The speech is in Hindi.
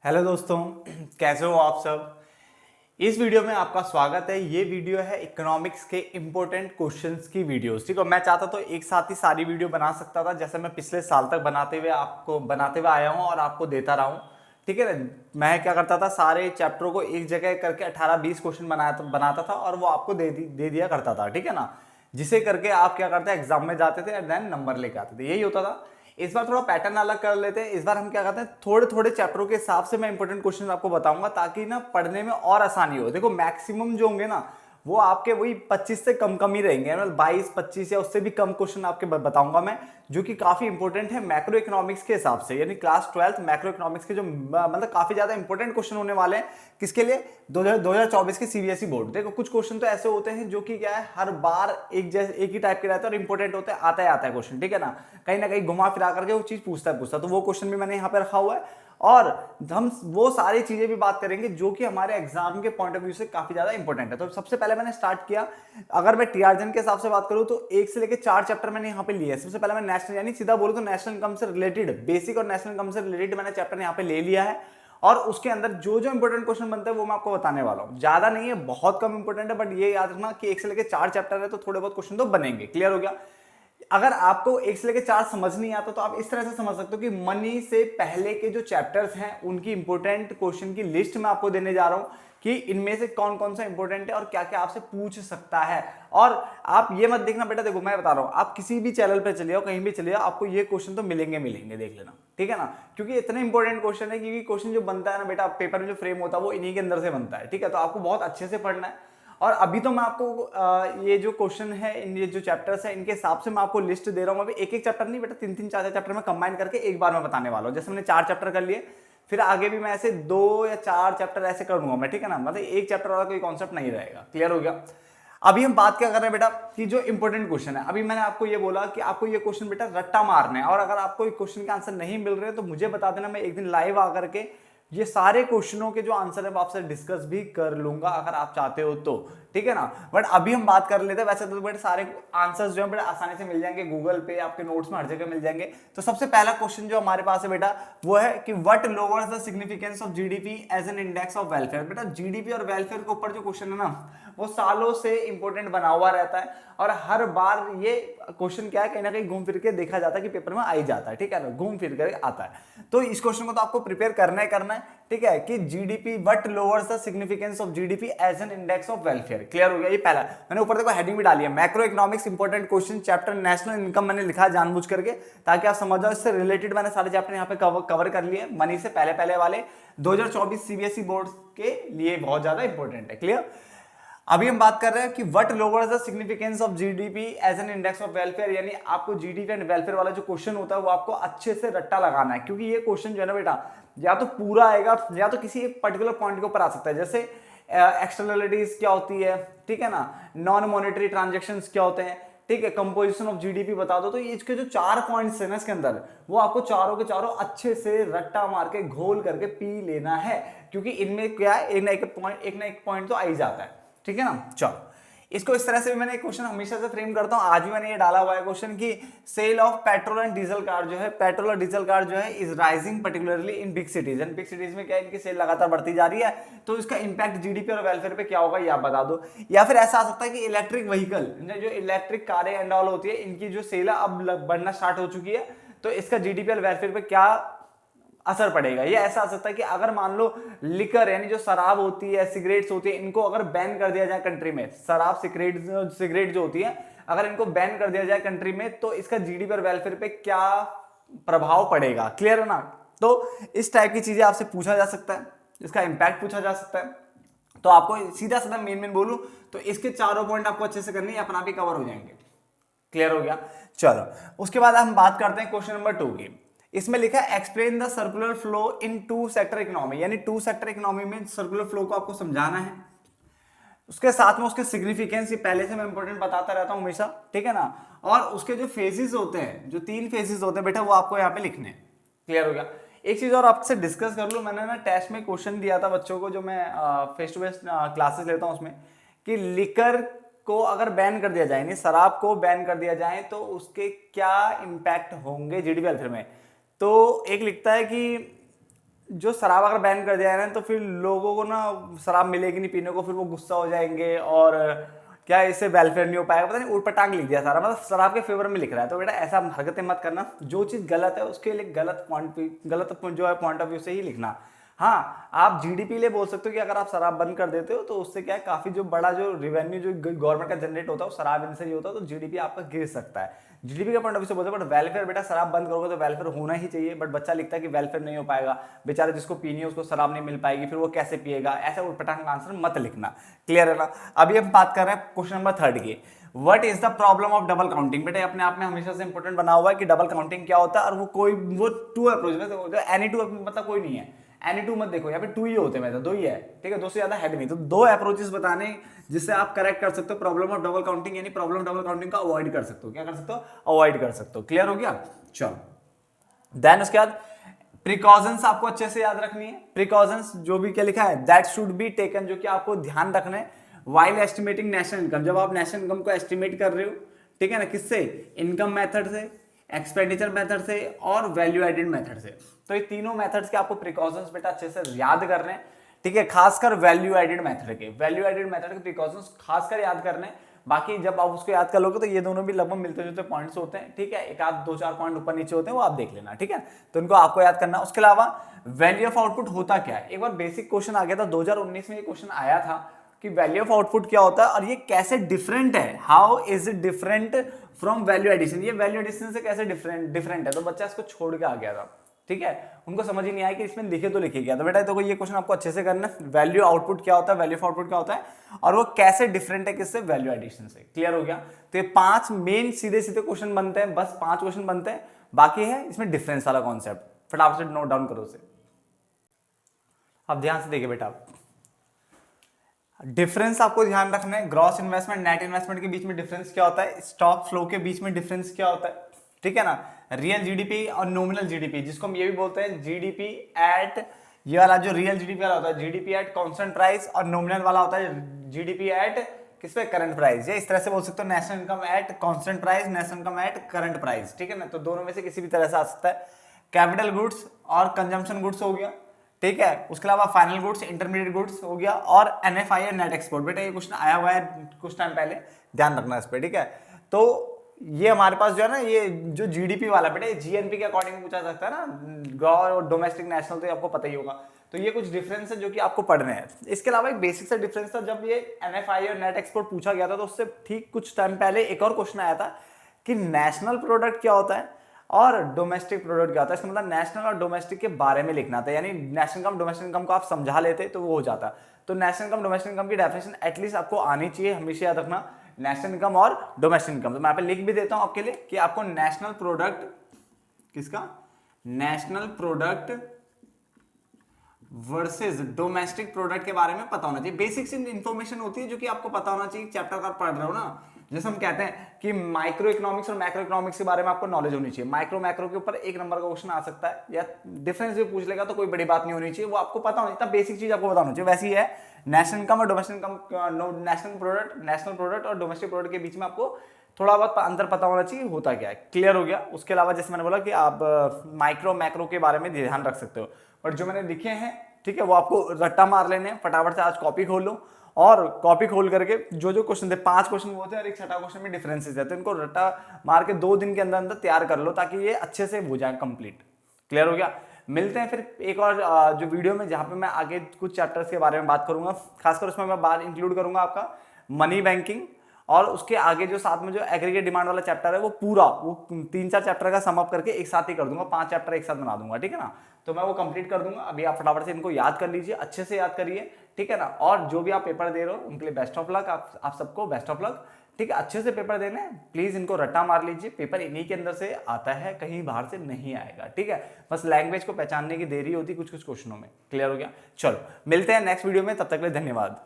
हेलो दोस्तों, कैसे हो आप सब। इस वीडियो में आपका स्वागत है। ये वीडियो है इकोनॉमिक्स के इंपॉर्टेंट क्वेश्चंस की वीडियोस। ठीक है, मैं चाहता तो एक साथ ही सारी वीडियो बना सकता था, जैसे मैं पिछले साल तक बनाते हुए आया हूँ और आपको देता रहा हूँ। ठीक है ना। मैं क्या करता था, सारे चैप्टरों को एक जगह करके 18-20 क्वेश्चन बनाता था और वो आपको दे दिया करता था। ठीक है ना, जिसे करके आप क्या करते एग्जाम में जाते थे एंड देन नंबर लेके आते थे, यही होता था। इस बार थोड़ा पैटर्न अलग कर लेते हैं। इस बार हम क्या करते हैं, थोड़े थोड़े चैप्टरों के हिसाब से मैं इंपॉर्टेंट क्वेश्चन आपको बताऊंगा, ताकि ना पढ़ने में और आसानी हो। देखो मैक्सिमम जो होंगे ना, वो आपके वही 25 से कम कम ही रहेंगे, मतलब 22-25 या उससे भी कम क्वेश्चन आपके बताऊंगा मैं, जो कि काफी इंपॉर्टेंट है मैक्रो इकोनॉमिक्स के हिसाब से। यानी क्लास 12th मैक्रो इकोनॉमिक्स के जो मतलब काफी ज्यादा इंपॉर्टेंट क्वेश्चन होने वाले हैं। किसके लिए? 2024 के सीबीएसई बोर्ड। देखो कुछ क्वेश्चन तो ऐसे होते हैं जो कि क्या है, हर बार एक ही टाइप के रहते हैं और इंपॉर्टेंट होते हैं, आता है क्वेश्चन। ठीक है ना कहीं घुमा फिरा करके वो चीज पूछता तो वो क्वेश्चन भी मैंने यहाँ पे रखा हुआ है। और हम वो सारी चीजें भी बात करेंगे जो कि हमारे एग्जाम के पॉइंट ऑफ व्यू से काफी ज्यादा इंपॉर्टेंट है। तो सबसे पहले मैंने स्टार्ट किया, अगर मैं टीआरजन के हिसाब से बात करूं तो 1 से लेकर 4 चैप्टर मैंने यहाँ पे लिए। सबसे पहले मैं नेशनल, यानी सीधा बोलूं तो नेशनल इनकम से रिलेटेड, बेसिक और नेशनल इनकम से रिलेटेड मैंने चैप्टर यहाँ पे ले लिया है। और उसके अंदर जो जो इंपॉर्टेंट क्वेश्चन बनते हैं वो मैं आपको बताने वाला हूं। ज्यादा नहीं है, बहुत कम इंपॉर्टेंट है, बट ये याद रखना कि 1 से लेकर 4 चैप्टर है तो थोड़े बहुत क्वेश्चन तो बनेंगे। क्लियर हो गया। अगर आपको 1 से लेकर 4 समझ नहीं आता तो आप इस तरह से समझ सकते हो कि मनी से पहले के जो चैप्टर्स हैं उनकी इंपॉर्टेंट क्वेश्चन की लिस्ट मैं आपको देने जा रहा हूं कि इनमें से कौन कौन सा इंपॉर्टेंट है और क्या क्या आपसे पूछ सकता है। और आप ये मत देखना बेटा, देखो मैं बता रहा हूं, आप किसी भी चैनल पे चले जाओ, कहीं भी चले जाओ, आपको ये क्वेश्चन तो मिलेंगे, देख लेना। ठीक है ना, क्योंकि इतने इंपॉर्टेंट क्वेश्चन है, क्योंकि क्वेश्चन जो बनता है ना बेटा, पेपर में जो फ्रेम होता है वो इन्हीं के अंदर से बनता है। ठीक है, तो आपको बहुत अच्छे से पढ़ना है। और अभी तो मैं आपको ये जो क्वेश्चन है, इन ये जो चैप्टर्स है, इनके हिसाब से मैं आपको लिस्ट दे रहा हूं। अभी एक एक चैप्टर नहीं बेटा, 3-3 4-4 चैप्टर में कंबाइन करके एक बार में बताने वाला हूं। जैसे मैंने 4 चैप्टर कर लिए, फिर आगे भी मैं ऐसे 2 या 4 चैप्टर ऐसे कर दूंगा मैं। ठीक है ना, मतलब एक चैप्टर वाला कोई कॉन्सेप्ट नहीं रहेगा। क्लियर हो गया। अभी हम बात क्या कर रहे हैं बेटा, कि जो इंपॉर्टेंट क्वेश्चन है, अभी मैंने आपको ये बोला कि आपको ये क्वेश्चन बेटा रट्टा मारना है, और अगर आपको क्वेश्चन के आंसर नहीं मिल रहे तो मुझे बता देना, मैं एक दिन लाइव आकर के ये सारे क्वेश्चनों के जो आंसर है वो आपसे डिस्कस भी कर लूंगा, अगर आप चाहते हो तो। ठीक है ना, बट अभी हम बात कर लेते हैं। वैसे तो बेटा सारे आंसर्स जो है बेटा आसानी से मिल जाएंगे, गूगल पे, आपके नोट्स में हर जगह मिल जाएंगे। तो सबसे पहला क्वेश्चन जो हमारे पास है बेटा वो है कि what lowers the significance of GDP as an index of welfare. बेटा जीडीपी और वेलफेयर के ऊपर जो क्वेश्चन है ना, वो सालों से इंपॉर्टेंट बना हुआ रहता है, और हर बार ये क्वेश्चन क्या है, कहीं ना कहीं घूम फिर के देखा जाता है कि पेपर में आ ही जाता है। ठीक है ना, घूम फिर कर आता है। तो इस क्वेश्चन को तो आपको प्रिपेयर करना है। ठीक है, कि GDP what lowers the significance of GDP as an index of welfare. Clear हो गया। ये पहला मैंने ऊपर देखो हेडिंग भी डाली है, macro economics important question chapter national income, मैंने लिखा है जानबूझ करके ताकि आप समझ जाओ। इससे रिलेटेड मैंने सारे चैप्टर यहाँ पे कवर कर लिए, मनी से पहले पहले वाले 2024 सीबीएसई बोर्ड के लिए बहुत ज्यादा इंपॉर्टेंट है। क्लियर। अभी हम बात कर रहे हैं कि what lowers the significance of GDP as an index of welfare, यानी आपको जीडीपी एंड वेलफेयर वाला जो क्वेश्चन होता है वो आपको अच्छे से रट्टा लगाना है, क्योंकि ये क्वेश्चन जो है ना बेटा, या तो पूरा आएगा या तो किसी एक पर्टिकुलर पॉइंट के ऊपर आ सकता है। जैसे एक्सटर्नलिटीज क्या होती है, ठीक है ना, नॉन मॉनेटरी ट्रांजेक्शन्स क्या होते हैं, ठीक है, कंपोजिशन ऑफ जीडीपी बता दो। तो ये इसके जो 4 पॉइंट्स है ना इसके अंदर, वो आपको चारों के चारों अच्छे से रट्टा मार के घोल करके पी लेना है, क्योंकि इनमें क्या है, एक ना एक पॉइंट तो आ ही जाता है। ठीक है ना। चलो, इसको इस तरह से भी मैंने एक क्वेश्चन हमेशा से फ्रेम करता हूं, आज भी मैंने ये डाला हुआ है क्वेश्चन की sale of petrol and diesel car जो है, पेट्रोल और डीजल कार जो है is rising particularly in big cities. And big cities में क्या है, इनकी सेल लगातार बढ़ती जा रही है, तो इसका इंपैक्ट जीडीपी और वेलफेयर पे क्या होगा ये आप बता दो। या फिर ऐसा आ सकता है कि इलेक्ट्रिक व्हीकल, जो इलेक्ट्रिक कारें एंड ऑल होती है, इनकी जो सेल है अब बढ़ना स्टार्ट हो चुकी है, तो इसका जीडीपी और वेलफेयर पे क्या असर पड़ेगा। ये ऐसा आ सकता है कि अगर मान लो लिकर, यानी जो शराब होती है, सिगरेट्स होती है, इनको अगर बैन कर दिया जाए कंट्री में, शराब सिगरेट जो होती है, अगर इनको बैन कर दिया जाए कंट्री में, तो इसका जीडीपी और वेलफेयर पे क्या प्रभाव पड़ेगा। क्लियर है ना। तो इस टाइप की चीजें आपसे पूछा जा सकता है, इसका इंपैक्ट पूछा जा सकता है। तो आपको सीधा सीधा मेन बोलूं तो इसके चारों पॉइंट आपको अच्छे से करने, अपना भी कवर हो जाएंगे। क्लियर हो गया। चलो, उसके बाद हम बात करते हैं क्वेश्चन नंबर 2 की। इसमें लिखा है explain the circular flow in 2 sector economy, यानी 2 सेक्टर इकोनॉमी में सर्कुलर फ्लो को आपको समझाना है। उसके साथ में उसके सिग्निफिकेंस, ये पहले से मैं इंपॉर्टेंट बताता रहता हूं हमेशा। ठीक है ना। और उसके जो फेजेस होते हैं, जो 3 फेजेस होते हैं बेटा, वो आपको यहाँ पे लिखने हैं। क्लियर हो गया। एक चीज और आपसे डिस्कस कर लूं, मैंने ना टेस्ट में क्वेश्चन दिया था बच्चों को, जो मैं फेस टू फेस क्लासेस लेता हूं उसमें, कि लिकर को अगर बैन कर दिया जाए, यानी शराब को बैन कर दिया जाए, तो उसके क्या इंपैक्ट होंगे जीडीपी वेलफेयर में। तो एक लिखता है कि जो शराब अगर बैन कर दिया है ना तो फिर लोगों को ना शराब मिलेगी नहीं पीने को, फिर वो गुस्सा हो जाएंगे और क्या इससे वेलफेयर नहीं हो पाएगा, पता नहीं उल्टा टांग लिख दिया सारा, मतलब शराब के फेवर में लिख रहा है। तो बेटा ऐसा हरकतें मत करना, जो चीज़ गलत है उसके लिए गलत जो है पॉइंट ऑफ व्यू से ही लिखना। हाँ, आप जीडीपी लिए बोल सकते हो कि अगर आप शराब बंद कर देते हो तो उससे क्या है, काफी जो बड़ा जो रेवेन्यू जो गवर्नमेंट का जनरेट होता है वो शराब इनसे ही होता है, तो जीडीपी आपका गिर सकता है। जीडीपी का पॉइंट ऑफ व्यू से बोलते हैं, बट वेलफेयर बेटा शराब बंद करोगे तो वेलफेयर होना ही चाहिए, बट बच्चा लिखता है कि वेलफेयर नहीं हो पाएगा, बेचारा जिसको पीनी है उसको शराब नहीं मिल पाएगी, फिर वो कैसे पिएगा, ऐसा उटपटांग आंसर मत लिखना। क्लियर है ना। अभी हम बात कर रहे हैं क्वेश्चन नंबर 3 की, what is the problem of double counting. बेटा अपने आप में हमेशा से इंपॉर्टेंट बना हुआ है कि डबल काउंटिंग क्या होता है, और वो टू अप्रोच में, एनी टू मतलब कोई नहीं है, एनी टू मत देखो, यहाँ पे टू ही होते हैं, दो ही है, ठीक है, दो से ज्यादा हेड नहीं, तो दो अप्रोचेस बताने जिससे आप करेक्ट कर सकते हो प्रॉब्लम ऑफ डबल काउंटिंग, यानी प्रॉब्लम डबल काउंटिंग का अवॉइड कर सकते हो। क्या कर सकते हो, अवॉइड कर सकते हो। क्लियर हो गया। चलो देन उसके बाद प्रिकॉशंस आपको अच्छे से याद रखनी है। प्रिकॉशंस जो भी क्या लिखा है, दैट शुड बी टेकन, जो कि आपको ध्यान रखना है वाइल एस्टिमेटिंग नेशनल इनकम, जब आप नेशनल इनकम को एस्टिमेट कर रहे हो, ठीक है ना, किससे, इनकम मेथड से, एक्सपेंडिचर मेथड से और वैल्यू एडेड मेथड से। तो ये तीनों मेथड्स के आपको प्रिकॉशंस बेटा अच्छे से याद करने हैं, ठीक है, खासकर वैल्यू एडेड मेथड के प्रिकॉशंस खासकर याद करने। बाकी जब आप उसको याद कर लोगे तो ये दोनों भी लगभग मिलते जुलते पॉइंट्स होते हैं, ठीक है, एक आध दो चार पॉइंट ऊपर नीचे होते हैं, वो आप देख लेना, ठीक है, तो इनको आपको याद करना। उसके अलावा वैल्यू ऑफ आउटपुट होता क्या है, एक बार बेसिक क्वेश्चन आ गया था 2019 में, ये क्वेश्चन आया था कि वैल्यू ऑफ आउटपुट क्या होता है और ये कैसे डिफरेंट है, how is it different from value addition, ये वैल्यू एडिशन से कैसे डिफरेंट है। तो बच्चा इसको छोड़ के आ गया था, ठीक है, उनको समझ ही नहीं आया कि इसमें लिखे तो लिखे गया। तो बेटा तो ये क्वेश्चन आपको अच्छे से करना है, वैल्यू आउटपुट क्या होता है, वैल्यू ऑफ आउटपुट क्या होता है और वो कैसे डिफरेंट है किससे, वैल्यू एडिशन से। क्लियर हो गया। तो ये 5 मेन सीधे सीधे क्वेश्चन बनते हैं, बस 5 क्वेश्चन बनते हैं, बाकी है इसमें डिफरेंस वाला कॉन्सेप्ट, फटाफट से नोट डाउन करो उसे। अब ध्यान से देखिए बेटा, डिफरेंस आपको ध्यान रखना है, ग्रॉस इन्वेस्टमेंट नेट इन्वेस्टमेंट के बीच में डिफरेंस क्या होता है, स्टॉक फ्लो के बीच में डिफरेंस क्या होता है, ठीक है ना, रियल जीडीपी और नॉमिनल जीडीपी, जिसको हम ये भी बोलते हैं जीडीपी एट, ये वाला जो रियल जीडीपी वाला होता है जीडीपी एट कांस्टेंट प्राइस, और नॉमिनल वाला होता है जीडीपी एट किस पे, करंट प्राइस। ये इस तरह से बोल सकते हो, national income at constant price, national income at current price, ठीक है ना, तो दोनों में से किसी भी तरह से आ सकता है। कैपिटल गुड्स और कंजम्पशन गुड्स हो गया, ठीक है, उसके अलावा फाइनल गुड्स, इंटरमीडिएट गुड्स हो गया, और एनएफआई नेट एक्सपोर्ट। बेटा ये क्वेश्चन आया हुआ है कुछ टाइम पहले, ध्यान रखना इस पे, ठीक है। तो ये हमारे पास जो है ना, ये जो जीडीपी वाला बेटा, ये जीएनपी के अकॉर्डिंग पूछा सकता है ना, ग्रॉस और डोमेस्टिक नेशनल, तो आपको पता ही होगा। तो ये कुछ डिफरेंस है जो कि आपको पढ़ने हैं। इसके अलावा एक बेसिक सा डिफरेंस था, जब ये एनएफआई और नेट एक्सपोर्ट पूछा गया था तो उससे ठीक कुछ टाइम पहले एक और क्वेश्चन आया था कि नेशनल प्रोडक्ट क्या होता है और डोमेस्टिक प्रोडक्ट क्या होता है। इसका मतलब नेशनल और डोमेस्टिक के बारे में लिखना था, यानी नेशनल इनकम डोमेस्टिक इनकम को आप समझा लेते तो वो हो जाता। तो नेशनल इनकम डोमेस्टिक इनकम की डेफिनेशन एटलीस्ट आपको आनी चाहिए, हमेशा याद रखना, नेशनल इनकम और डोमेस्टिक इनकम। तो मैं यहाँ पे लिख भी देता हूं आपके लिए कि आपको नेशनल प्रोडक्ट किसका, national product versus domestic product के बारे में पता होना चाहिए। बेसिक इंफॉर्मेशन होती है जो कि आपको पता होना चाहिए, चैप्टर का पढ़ रहे हो ना, जैसे हम कहते हैं कि माइक्रो इकोनॉमिक्स और मैक्रो इकोनॉमिक्स के बारे में आपको नॉलेज होनी चाहिए। माइक्रो मैक्रो के ऊपर 1 नंबर का क्वेश्चन आ सकता है, या डिफरेंस भी पूछ लेगा तो कोई बड़ी बात नहीं होनी चाहिए, वो आपको पता होनी चाहिए, बेसिक चीज आपको पता होनी चाहिए। वैसे ही है नेशनल इनकम और डोमेस्टिक इनकम, नेशनल प्रोडक्ट और डोमेस्टिक प्रोडक्ट के बीच में आपको थोड़ा बहुत अंतर पता होना चाहिए होता क्या है। क्लियर हो गया। उसके अलावा जैसे मैंने बोला कि आप माइक्रो मैक्रो के बारे में ध्यान रख सकते हो, बट जो मैंने लिखे हैं, ठीक है, वो आपको रट्टा मार लेने हैं। फटाफट से आज कॉपी खोल लो, और कॉपी खोल करके जो जो क्वेश्चन थे, 5 क्वेश्चन वो थे और एक छठा क्वेश्चन में डिफरेंसेस है, तो इनको रट्टा मार के 2 दिन के अंदर अंदर तैयार कर लो ताकि ये अच्छे से हो जाए कंप्लीट। क्लियर हो गया। मिलते हैं फिर एक और जो वीडियो में, जहां पे मैं आगे कुछ चैप्टर्स के बारे में बात करूंगा, खासकर उसमें मैं बात इंक्लूड करूंगा आपका मनी बैंकिंग, और उसके आगे जो साथ में जो एग्रीगेट डिमांड वाला चैप्टर है वो पूरा, वो 3-4 चैप्टर का सम अप करके एक साथ ही कर दूंगा, 5 चैप्टर एक साथ बना दूंगा, ठीक है ना। तो मैं वो कंप्लीट कर दूंगा। अभी आप फटाफट से इनको याद कर लीजिए, अच्छे से याद करिए, ठीक है ना। और जो भी आप पेपर दे रहे हो उनके लिए बेस्ट ऑफ लक, आप सबको बेस्ट ऑफ लक, ठीक है। अच्छे से पेपर देने, प्लीज इनको रट्टा मार लीजिए, पेपर इन्हीं के अंदर से आता है, कहीं बाहर से नहीं आएगा, ठीक है। बस लैंग्वेज को पहचानने की देरी होती कुछ कुछ क्वेश्चनों में। क्लियर हो गया। चलो मिलते हैं नेक्स्ट वीडियो में, तब तक के लिए धन्यवाद।